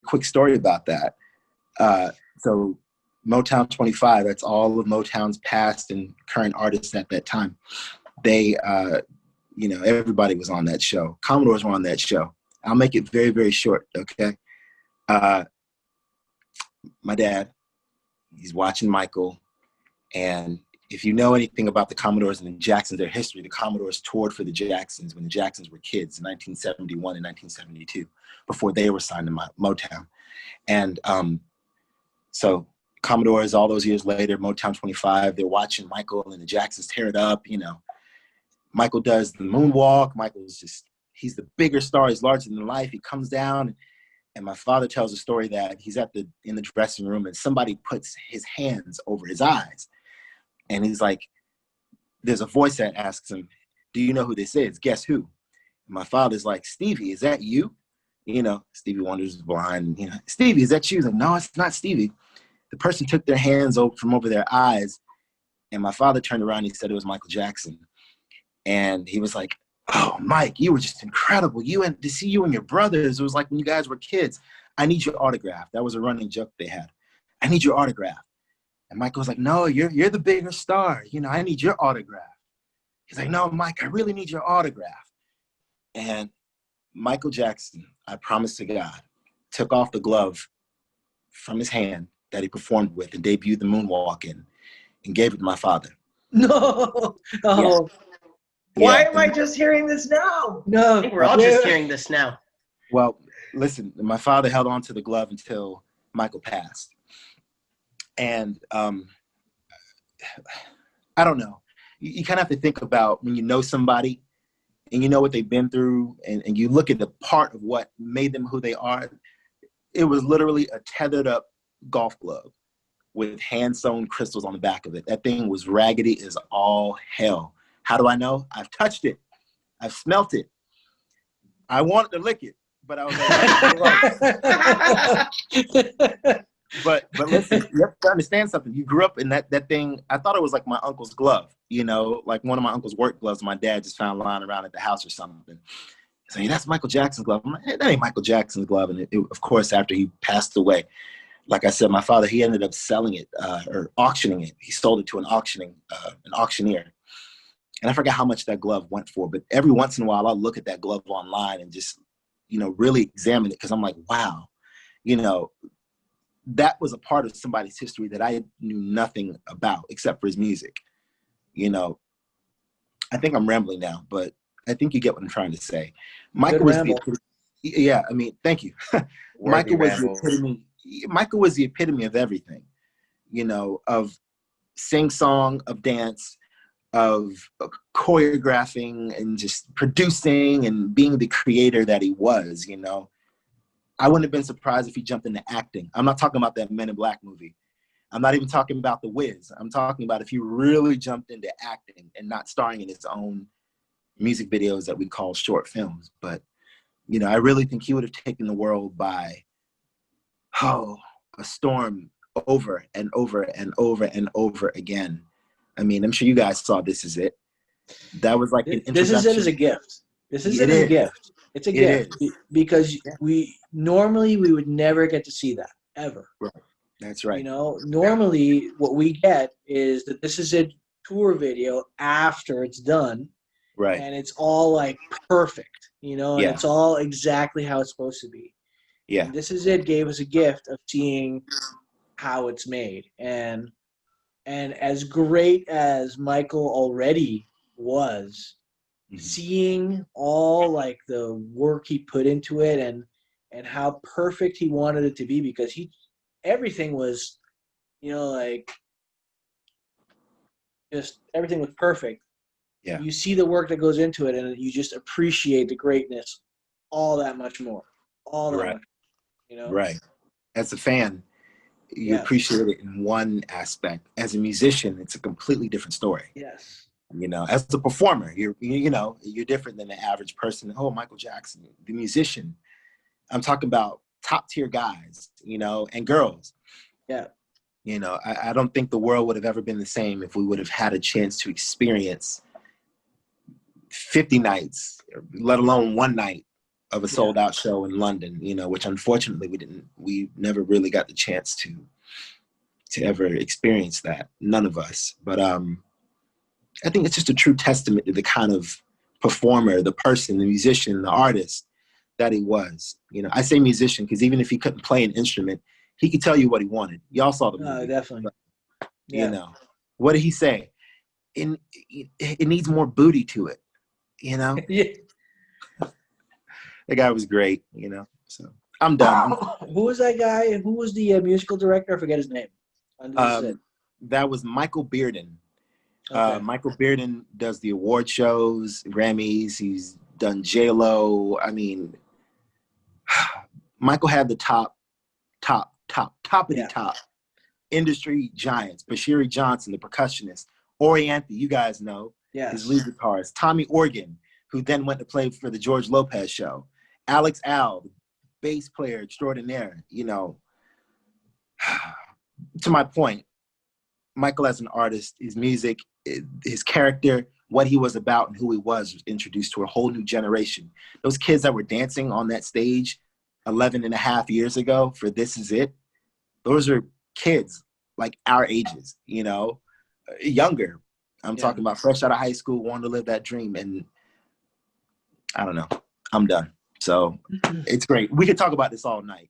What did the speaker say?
quick story about that. So Motown 25, that's all of Motown's past and current artists at that time. They, everybody was on that show. Commodores were on that show. I'll make it very, very short, okay? My dad, he's watching Michael, and if you know anything about the Commodores and the Jacksons, their history, the Commodores toured for the Jacksons when the Jacksons were kids in 1971 and 1972, before they were signed to Motown. And so Commodores, all those years later, Motown 25, they're watching Michael and the Jacksons tear it up, Michael does the moonwalk. He's the bigger star. He's larger than life. He comes down, and my father tells a story that he's in the dressing room, and somebody puts his hands over his eyes. And he's like, there's a voice that asks him, do you know who this is? Guess who? And my father's like, Stevie, is that you? Stevie Wonder's blind. Stevie, is that you? He's like, no, it's not Stevie. The person took their hands from over their eyes, and my father turned around and he said it was Michael Jackson. And he was like, oh, Mike, you were just incredible. To see you and your brothers, it was like when you guys were kids. I need your autograph. That was a running joke they had. I need your autograph. And Michael was like, no, you're the bigger star. I need your autograph. He's like, no, Mike, I really need your autograph. And Michael Jackson, I promise to God, took off the glove from his hand that he performed with and debuted the moonwalk in and gave it to my father. No. Oh. Yeah. Why am I just hearing this now? No. I think we're all just hearing this now. Well, listen, my father held on to the glove until Michael passed. And I don't know. You kind of have to think about when you know somebody and you know what they've been through, and you look at the part of what made them who they are. It was literally a tethered up golf glove with hand-sewn crystals on the back of it. That thing was raggedy as all hell. How do I know? I've touched it. I've smelt it. I wanted to lick it, but I was like, But listen, you have to understand something. You grew up in that thing. I thought it was like my uncle's glove, like one of my uncle's work gloves my dad just found lying around at the house or something. He's like, that's Michael Jackson's glove. I'm like, hey, that ain't Michael Jackson's glove. And of course, after he passed away, like I said, my father, he ended up selling it or auctioning it. He sold it to an auctioneer. And I forgot how much that glove went for. But every once in a while, I'll look at that glove online and just, really examine it, because I'm like, wow, that was a part of somebody's history that I knew nothing about except for his music. I think I'm rambling now, but I think you get what I'm trying to say. Michael was thank you. Michael was the epitome of everything, of sing-song, of dance, of choreographing, and just producing and being the creator that he was, I wouldn't have been surprised if he jumped into acting. I'm not talking about that Men in Black movie. I'm not even talking about The Wiz. I'm talking about if he really jumped into acting and not starring in his own music videos that we call short films. But, I really think he would have taken the world by, a storm over and over and over and over again. I mean, I'm sure you guys saw This Is It. That was like an introduction. This Is It is a gift. This is a gift. It's a gift because we would never get to see that ever. Right. That's right. Normally what we get is that This Is It tour video after it's done. Right. And it's all like perfect, and it's all exactly how it's supposed to be. Yeah. And This Is It gave us a gift of seeing how it's made. And as great as Michael already was, seeing all like the work he put into it and how perfect he wanted it to be, because everything was, just everything was perfect. Yeah. You see the work that goes into it, and you just appreciate the greatness all that much more. All that much, Right. As a fan, you appreciate it in one aspect. As a musician, it's a completely different story. Yes. As a performer, you're different than the average person. Oh, Michael Jackson, the musician. I'm talking about top tier guys, and girls. Yeah. I don't think the world would have ever been the same if we would have had a chance to experience 50 nights, let alone one night of a sold out show in London, you know, which unfortunately we never really got the chance to ever experience that. None of us. But I think it's just a true testament to the kind of performer, the person, the musician, the artist that he was. You know, I say musician because even if he couldn't play an instrument, he could tell you what he wanted. Y'all saw the movie. Definitely. But, you know, what did he say? It needs more booty to it, you know? Yeah. The guy was great, you know? So I'm done. Who was that guy? Who was the musical director? I forget his name. That was Michael Bearden. Okay. Michael Bearden does the award shows, Grammys. He's done J-Lo. I mean, Michael had the top industry giants. Bashiri Johnson, the percussionist. Orianthi, you guys know, his lead guitarist. Tommy Organ, who then went to play for the George Lopez show. Alex Al, the bass player extraordinaire. You know, to my point, Michael as an artist, his music, his character, what he was about and who he was introduced to a whole new generation. Those kids that were dancing on that stage 11 and a half years ago for This Is It, those are kids like our ages, you know, younger. I'm talking about fresh out of high school, wanting to live that dream. And I don't know, I'm done. So it's great. We could talk about this all night.